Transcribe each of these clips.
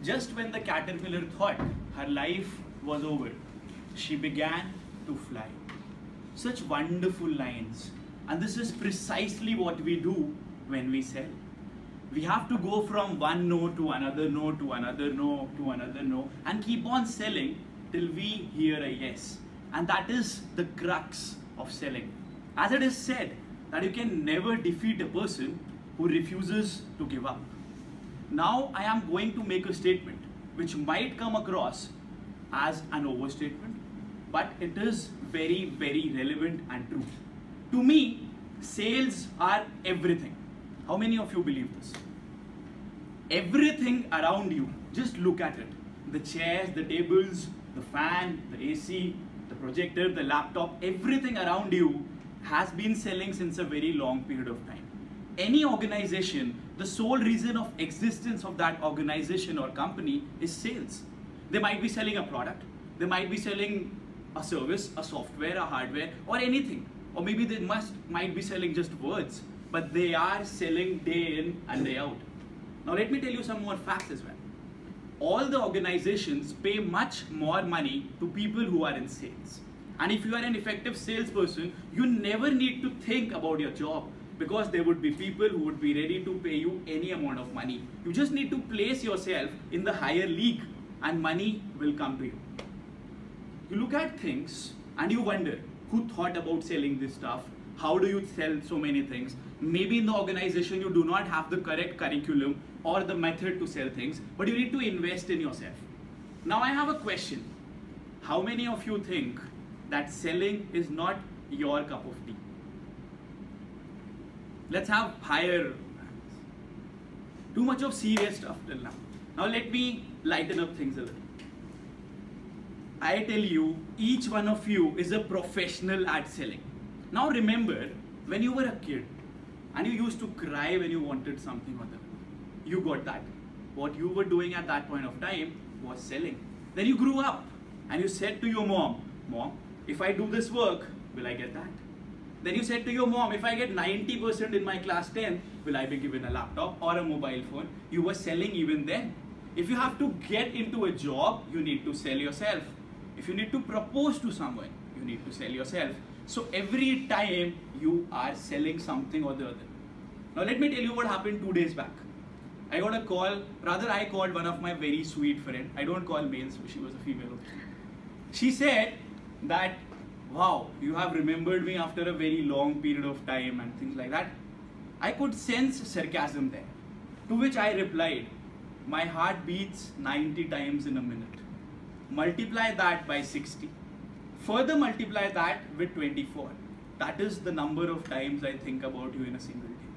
Just when the caterpillar thought her life was over, she began to fly. Such wonderful lines. And this is precisely what we do when we sell. We have to go from one no to another no to another no to another no and keep on selling till we hear a yes. And that is the crux of selling. As it is said, that you can never defeat a person who refuses to give up. Now I am going to make a statement which might come across as an overstatement, but it is very, very relevant and true. To me, sales are everything. How many of you believe this? Everything around you, just look at it. The chairs, the tables, the fan, the AC, the projector, the laptop, everything around you has been selling since a very long period of time. Any organization, the sole reason of existence of that organization or company is sales. They might be selling a product, they might be selling a service, a software, a hardware, or anything. Or maybe they might be selling just words, but they are selling day in and day out. Now let me tell you some more facts as well. All the organizations pay much more money to people who are in sales. And if you are an effective salesperson, you never need to think about your job, because there would be people who would be ready to pay you any amount of money. You just need to place yourself in the higher league and money will come to you. You look at things and you wonder, who thought about selling this stuff? How do you sell so many things? Maybe in the organization you do not have the correct curriculum or the method to sell things, but you need to invest in yourself. Now I have a question. How many of you think that selling is not your cup of tea? Let's have higher hands. Too much of serious stuff till now. Now let me lighten up things a little. I tell you, each one of you is a professional at selling. Now remember, when you were a kid and you used to cry when you wanted something or the other, you got that. What you were doing at that point of time was selling. Then you grew up and you said to your mom, "Mom, if I do this work, will I get that?" Then you said to your mom, "If I get 90% in my class 10, will I be given a laptop or a mobile phone?" You were selling even then. If you have to get into a job, you need to sell yourself. If you need to propose to someone, you need to sell yourself. So every time you are selling something or the other. Now let me tell you what happened 2 days back. I got a call, rather I called one of my very sweet friend. I don't call males, she was a female. She said that, "Wow, you have remembered me after a very long period of time," and things like that. I could sense sarcasm there. To which I replied, "My heart beats 90 times in a minute. Multiply that by 60. Further multiply that with 24. That is the number of times I think about you in a single day."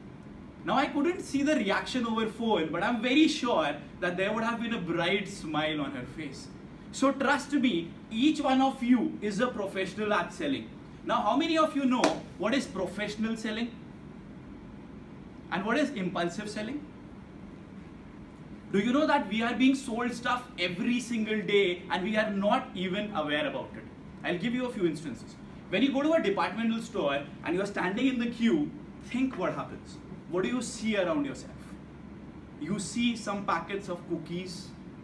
Now I couldn't see the reaction over phone, but I'm very sure that there would have been a bright smile on her face. So trust me, each one of you is a professional at selling. Now how many of you know what is professional selling? And what is impulsive selling? Do you know that we are being sold stuff every single day and we are not even aware about it? I'll give you a few instances. When you go to a departmental store and you're standing in the queue, think what happens. What do you see around yourself? You see some packets of cookies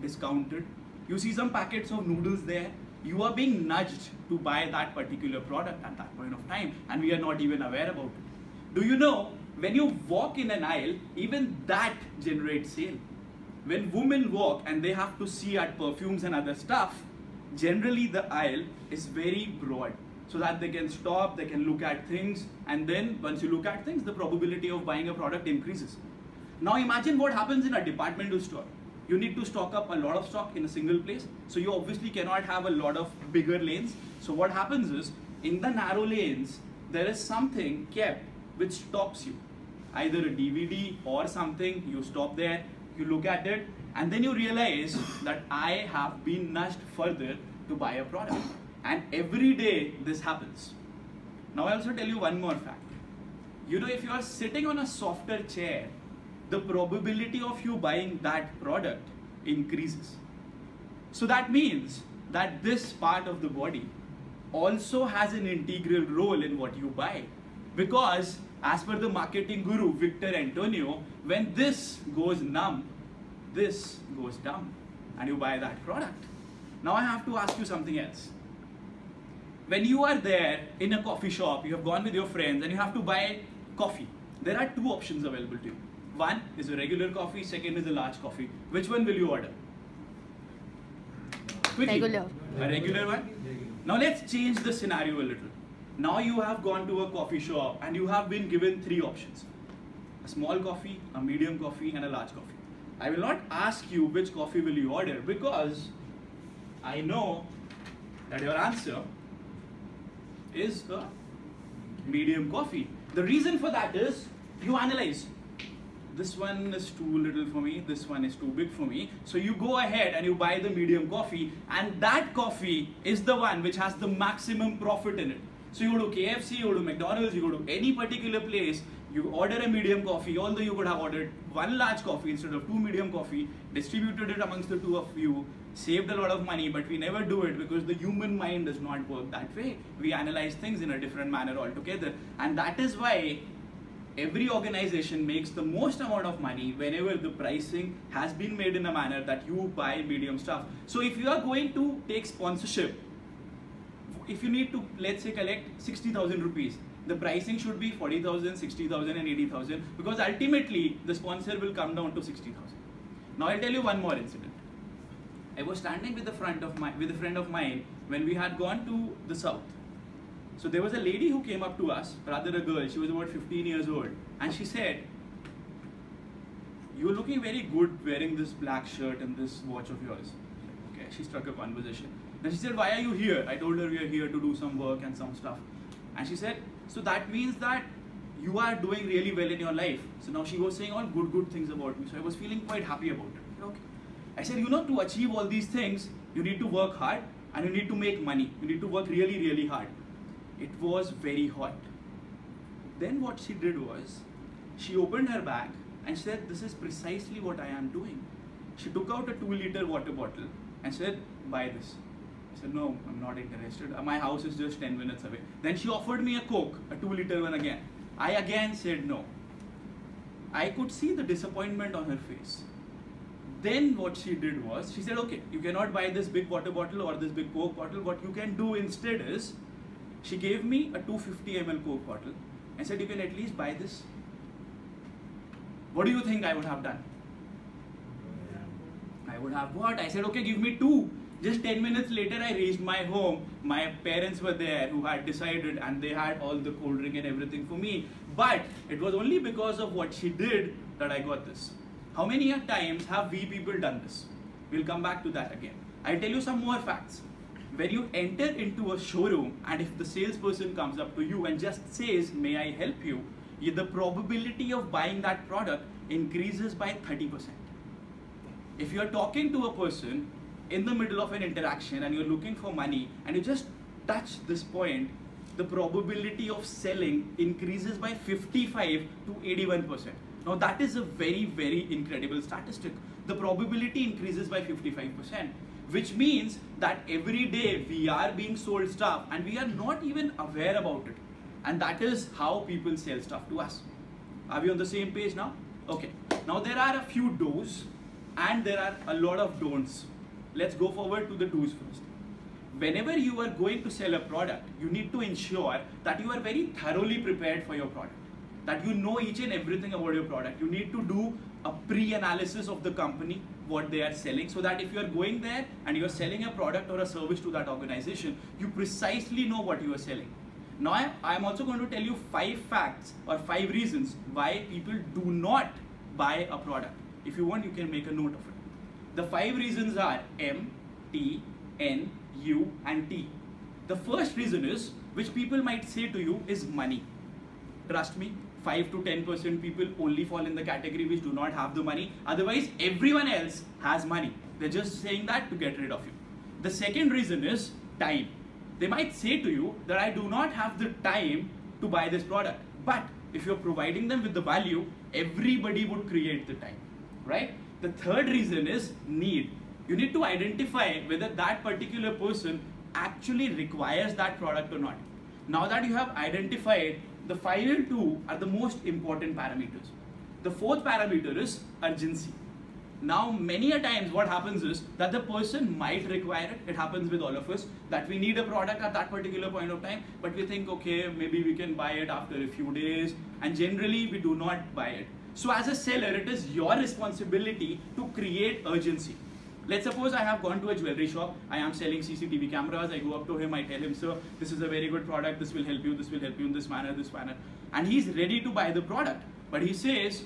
discounted. You see some packets of noodles there. You are being nudged to buy that particular product at that point of time and we are not even aware about it. Do you know, when you walk in an aisle, even that generates sale. When women walk and they have to see at perfumes and other stuff, generally the aisle is very broad so that they can stop, they can look at things, and then once you look at things, the probability of buying a product increases. Now imagine what happens in a departmental store. You need to stock up a lot of stock in a single place, so you obviously cannot have a lot of bigger lanes. So what happens is, in the narrow lanes, there is something kept which stops you. Either a DVD or something, you stop there, you look at it, and then you realize that I have been nudged further to buy a product. And every day this happens. Now I also tell you one more fact. You know, if you are sitting on a softer chair, the probability of you buying that product increases. So that means that this part of the body also has an integral role in what you buy. Because as per the marketing guru Victor Antonio, when this goes numb, this goes dumb. and you buy that product. Now I have to ask you something else. When you are there in a coffee shop, you have gone with your friends and you have to buy coffee. There are two options available to you. One is a regular coffee, second is a large coffee. Which one will you order? Quickly. Regular. A regular one? Now let's change the scenario a little. Now you have gone to a coffee shop and you have been given three options. A small coffee, a medium coffee and a large coffee. I will not ask you which coffee will you order because I know that your answer is a medium coffee. The reason for that is you analyze. This one is too little for me, this one is too big for me. So you go ahead and you buy the medium coffee, and that coffee is the one which has the maximum profit in it. So you go to KFC, you go to McDonald's, you go to any particular place, you order a medium coffee, although you could have ordered one large coffee instead of two medium coffee, distributed it amongst the two of you, saved a lot of money, but we never do it because the human mind does not work that way. We analyze things in a different manner altogether. And that is why every organization makes the most amount of money whenever the pricing has been made in a manner that you buy medium stuff. So if you are going to take sponsorship, if you need to, let's say, collect 60,000 rupees, the pricing should be 40,000, 60,000 and 80,000 because ultimately the sponsor will come down to 60,000. Now I'll tell you one more incident. I was standing with a friend of mine when we had gone to the south. So there was a lady who came up to us, rather a girl, she was about 15 years old, and she said, "You're looking very good wearing this black shirt and this watch of yours." Okay, she struck a conversation. Then she said, "Why are you here?" I told her we are here to do some work and some stuff. And she said, "So that means that you are doing really well in your life." So now she was saying all good things about me. So I was feeling quite happy about it. Okay. I said, "You know, to achieve all these things, you need to work hard and you need to make money. You need to work really, really hard." It was very hot. Then what she did was, she opened her bag and said, "This is precisely what I am doing." She took out a 2-liter water bottle and said, "Buy this." I said, "No, I'm not interested. My house is just 10 minutes away." Then she offered me a Coke, a 2-liter one again. I again said no. I could see the disappointment on her face. Then what she did was, she said, "Okay, you cannot buy this big water bottle or this big Coke bottle. What you can do instead is," she gave me a 250 ml Coke bottle and said, "You can at least buy this." What do you think I would have done? I would have what? I said, "Okay, give me 2. Just 10 minutes later, I reached my home. My parents were there who had decided, and they had all the cold drink and everything for me. But it was only because of what she did that I got this. How many times have we people done this? We'll come back to that again. I'll tell you some more facts. When you enter into a showroom and if the salesperson comes up to you and just says, "May I help you?" the probability of buying that product increases by 30%. If you're talking to a person in the middle of an interaction and you're looking for money and you just touch this point, the probability of selling increases by 55 to 81%. Now that is a very, very incredible statistic. The probability increases by 55%. Which means that every day we are being sold stuff and we are not even aware about it. And that is how people sell stuff to us. Are we on the same page now? Okay. Now there are a few do's and there are a lot of don'ts. Let's go forward to the do's first. Whenever you are going to sell a product, you need to ensure that you are very thoroughly prepared for your product. That you know each and everything about your product. You need to do a pre-analysis of the company, what they are selling, so that if you are going there and you are selling a product or a service to that organization, you precisely know what you are selling. Now I am also going to tell you 5 facts or 5 reasons why people do not buy a product. If you want, you can make a note of it. The 5 reasons are M, T, N, U and T. The first reason is, which people might say to you, is money. Trust me, 5 to 10% people only fall in the category which do not have the money. Otherwise, everyone else has money. They're just saying that to get rid of you. The second reason is time. They might say to you that I do not have the time to buy this product. But if you're providing them with the value, everybody would create the time, right? The third reason is need. You need to identify whether that particular person actually requires that product or not. Now that you have identified, the final 2 are the most important parameters. The fourth parameter is urgency. Now, many a times what happens is that the person might require it. It happens with all of us that we need a product at that particular point of time, but we think, okay, maybe we can buy it after a few days, and generally we do not buy it. So as a seller, it is your responsibility to create urgency. Let's suppose I have gone to a jewelry shop, I am selling CCTV cameras, I go up to him, I tell him, sir, this is a very good product, this will help you in this manner, and he's ready to buy the product. But he says,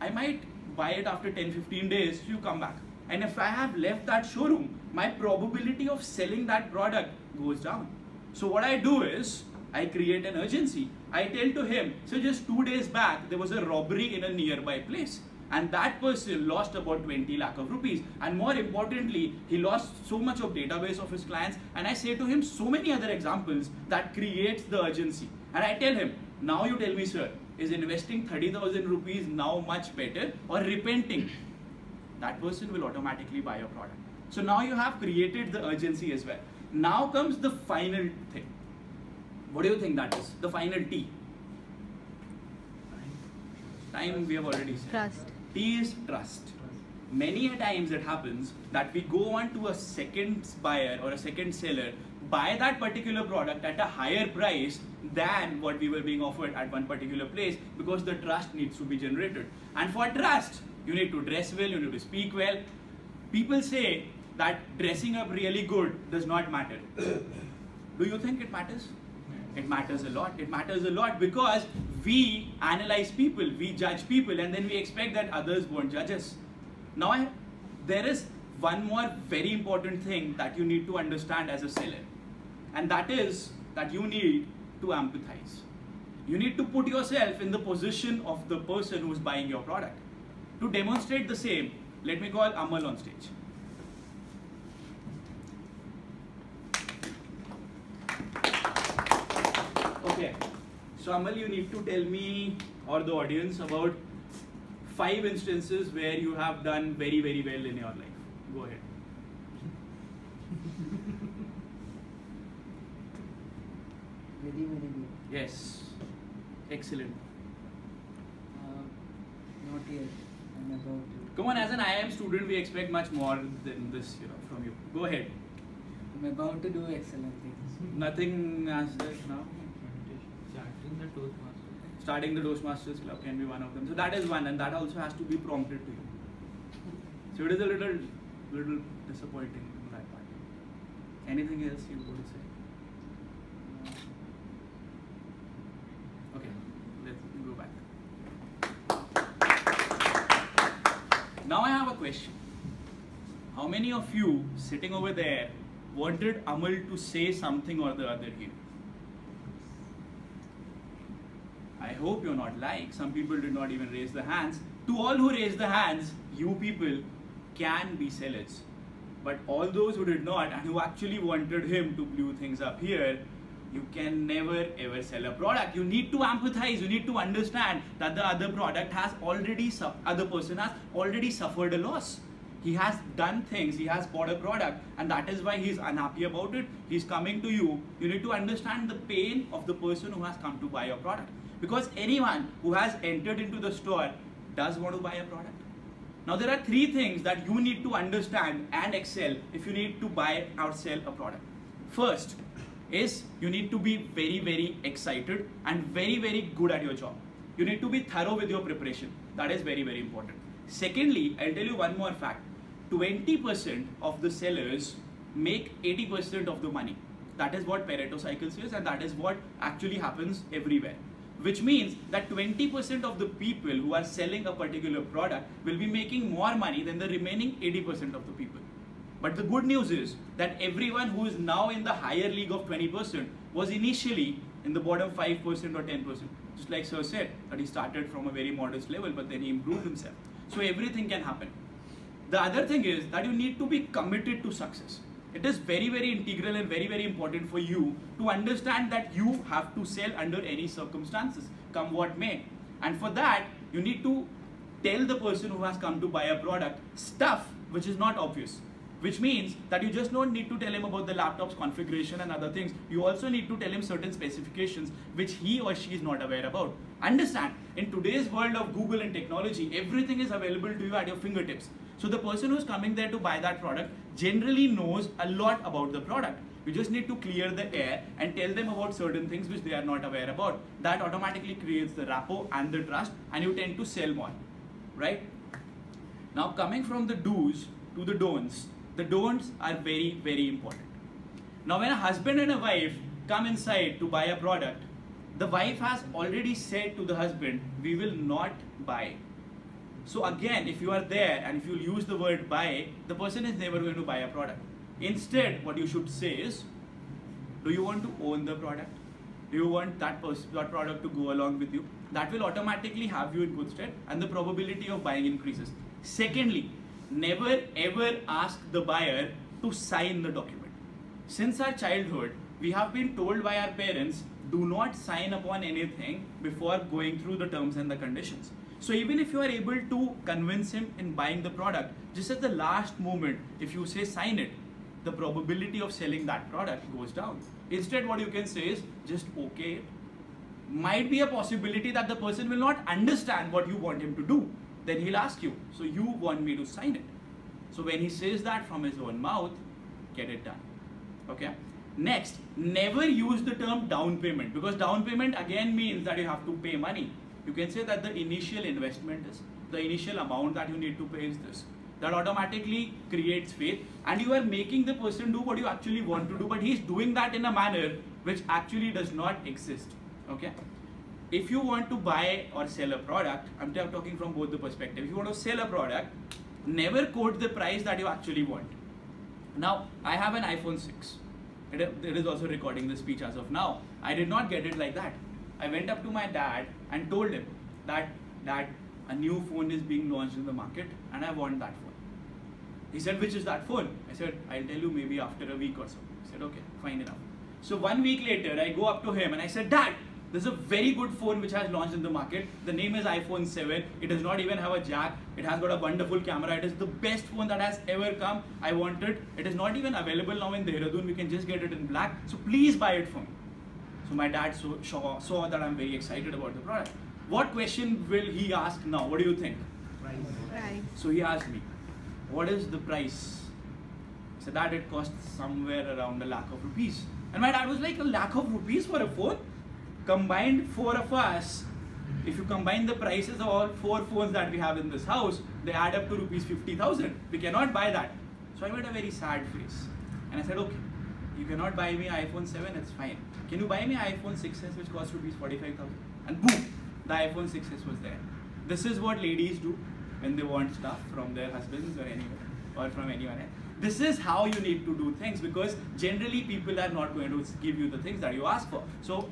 I might buy it after 10-15 days, you come back. And if I have left that showroom, my probability of selling that product goes down. So what I do is, I create an urgency. I tell to him, so just 2 days back, there was a robbery in a nearby place. And that person lost about 20 lakh of rupees. And more importantly, he lost so much of database of his clients. And I say to him so many other examples that creates the urgency. And I tell him, now you tell me, sir, is investing 30,000 rupees now much better or repenting? That person will automatically buy your product. So now you have created the urgency as well. Now comes the final thing. What do you think that is? The final T. Time we have already said. Trust. T is trust. Many a times it happens that we go on to a second buyer or a second seller, buy that particular product at a higher price than what we were being offered at one particular place, because the trust needs to be generated. And for trust, you need to dress well, you need to speak well. People say that dressing up really good does not matter. Do you think it matters? It matters a lot. It matters a lot because we analyze people, we judge people, and then we expect that others won't judge us. Now, there is one more very important thing that you need to understand as a seller, and that is that you need to empathize. You need to put yourself in the position of the person who is buying your product. To demonstrate the same, let me call Amal on stage. Okay, so Amal, you need to tell me or the audience about 5 instances where you have done very, very well in your life. Go ahead. Very, very good. Yes, excellent. Not yet. I'm about to. Come on, as an IIM student, we expect much more than this, from you. Go ahead. I'm about to do excellent things. Nothing as that now. Starting the Toastmasters. Starting the Toastmasters Club can be one of them. So that is one, and that also has to be prompted to you. So it is a little disappointing in that part. Anything else you would say? Okay, let's go back. Now I have a question. How many of you sitting over there wanted Amal to say something or the other here? I hope you're not lying. Some people did not even raise their hands. To all who raised the hands, you people can be sellers. But all those who did not and who actually wanted him to blow things up here, you can never ever sell a product. You need to empathize. You need to understand that the other product has already, other person has already suffered a loss. He has done things, he has bought a product, and that is why he's unhappy about it. He's coming to you. You need to understand the pain of the person who has come to buy your product. Because anyone who has entered into the store does want to buy a product. Now there are 3 things that you need to understand and excel if you need to buy or sell a product. First is you need to be very, very excited and very, very good at your job. You need to be thorough with your preparation. That is very, very important. Secondly, I'll tell you one more fact. 20% of the sellers make 80% of the money. That is what Pareto cycle says, and that is what actually happens everywhere. Which means that 20% of the people who are selling a particular product will be making more money than the remaining 80% of the people. But the good news is that everyone who is now in the higher league of 20% was initially in the bottom 5% or 10%. Just like Sir said, that he started from a very modest level, but then he improved himself. So everything can happen. The other thing is that you need to be committed to success. It is very, very integral and very, very important for you to understand that you have to sell under any circumstances, come what may. And for that, you need to tell the person who has come to buy a product stuff which is not obvious. Which means that you just don't need to tell him about the laptop's configuration and other things. You also need to tell him certain specifications which he or she is not aware about. Understand, in today's world of Google and technology, everything is available to you at your fingertips. So the person who's coming there to buy that product generally knows a lot about the product. You just need to clear the air and tell them about certain things which they are not aware about. That automatically creates the rapport and the trust, and you tend to sell more, right? Now coming from the do's to the don'ts are very, very important. Now when a husband and a wife come inside to buy a product, the wife has already said to the husband, we will not buy. So again, if you are there and if you use the word buy, the person is never going to buy a product. Instead, what you should say is, do you want to own the product? Do you want that product to go along with you? That will automatically have you in good stead and the probability of buying increases. Secondly, never ever ask the buyer to sign the document. Since our childhood, we have been told by our parents, do not sign upon anything before going through the terms and the conditions. So even if you are able to convince him in buying the product, just at the last moment, if you say sign it, the probability of selling that product goes down. Instead, what you can say is just okay it. Might be a possibility that the person will not understand what you want him to do. Then he'll ask you, so you want me to sign it? So when he says that from his own mouth, get it done. Okay? Next, never use the term down payment, because down payment again means that you have to pay money. You can say that the initial investment is, the initial amount that you need to pay is this. That automatically creates faith, and you are making the person do what you actually want to do, but he's doing that in a manner which actually does not exist. Okay? If you want to buy or sell a product, I'm talking from both the perspectives. If you want to sell a product, never quote the price that you actually want. Now, I have an iPhone 6. It is also recording the speech as of now. I did not get it like that. I went up to my dad and told him that, Dad, a new phone is being launched in the market and I want that phone. He said, which is that phone? I said, I'll tell you maybe after a week or so. He said, okay, fine enough. So 1 week later, I go up to him and I said, Dad, there's a very good phone which has launched in the market. The name is iPhone 7. It does not even have a jack. It has got a wonderful camera. It is the best phone that has ever come. I want it. It is not even available now in Dehradun. We can just get it in black. So please buy it for me. So my dad saw that I'm very excited about the product. What question will he ask now? What do you think? Price. So he asked me, what is the price? I said, Dad, it costs somewhere around ₹1 lakh. And my dad was like, ₹1 lakh for a phone? Combined 4 of us, if you combine the prices of all 4 phones that we have in this house, they add up to ₹50,000. We cannot buy that. So I made a very sad face. And I said, okay, you cannot buy me iPhone 7, it's fine. Can you buy me iPhone 6s which costs ₹45,000? And boom, the iPhone 6s was there. This is what ladies do when they want stuff from their husbands or anyone or from anyone else. This is how you need to do things, because generally people are not going to give you the things that you ask for. So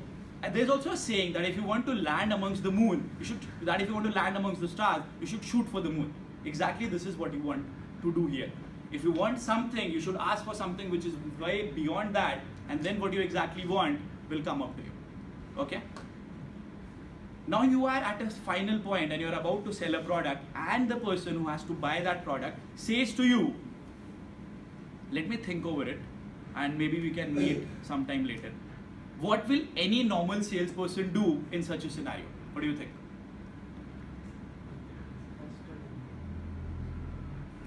there's also a saying that if you want to land amongst the moon, if you want to land amongst the stars, you should shoot for the moon. Exactly this is what you want to do here. If you want something, you should ask for something which is way beyond that, and then what you exactly want will come up to you. Okay? Now you are at a final point and you're about to sell a product, and the person who has to buy that product says to you, let me think over it and maybe we can meet sometime later. What will any normal salesperson do in such a scenario? What do you think?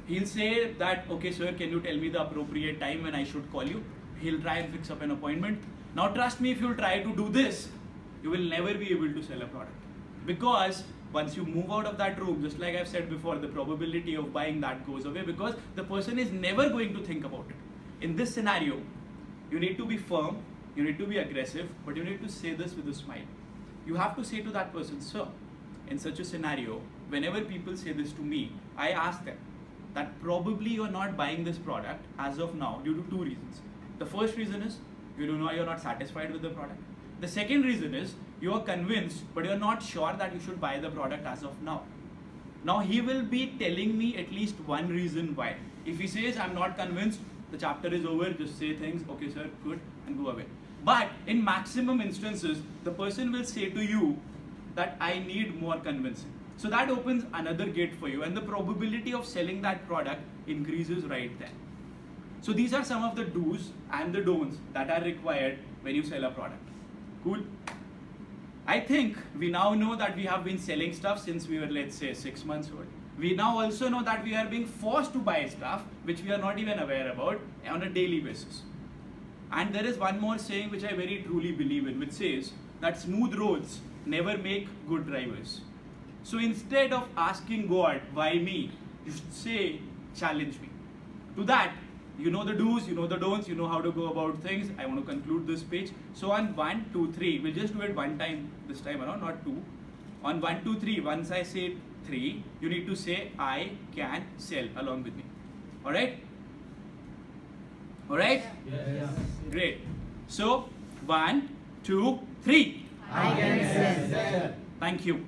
He'll say that, okay sir, can you tell me the appropriate time when I should call you? He'll try and fix up an appointment. Now trust me, if you'll try to do this, you will never be able to sell a product. Because once you move out of that room, just like I've said before, the probability of buying that goes away, because the person is never going to think about it. In this scenario, you need to be firm, you need to be aggressive, but you need to say this with a smile. You have to say to that person, sir, in such a scenario, whenever people say this to me, I ask them that probably you're not buying this product as of now due to 2 reasons. The first reason is you're not satisfied with the product. The second reason is you are convinced, but you're not sure that you should buy the product as of now. Now he will be telling me at least one reason why. If he says, I'm not convinced, the chapter is over, just say things, okay sir, good, and go away. But in maximum instances, the person will say to you that I need more convincing. So that opens another gate for you, and the probability of selling that product increases right there. So these are some of the do's and the don'ts that are required when you sell a product. Cool? I think we now know that we have been selling stuff since we were, let's say, 6 months old. We now also know that we are being forced to buy stuff which we are not even aware about on a daily basis. And there is one more saying which I very truly believe in, which says that smooth roads never make good drivers. So instead of asking God, why me, you should say, challenge me. To that, you know the do's, you know the don'ts, you know how to go about things. I want to conclude this page. So on 1, 2, 3, we'll just do it one time this time around, not two. On 1, 2, 3, once I say 3, you need to say, I can sell along with me. Alright? Alright? Yes. Great. So, 1, 2, 3. I can sell. Thank you.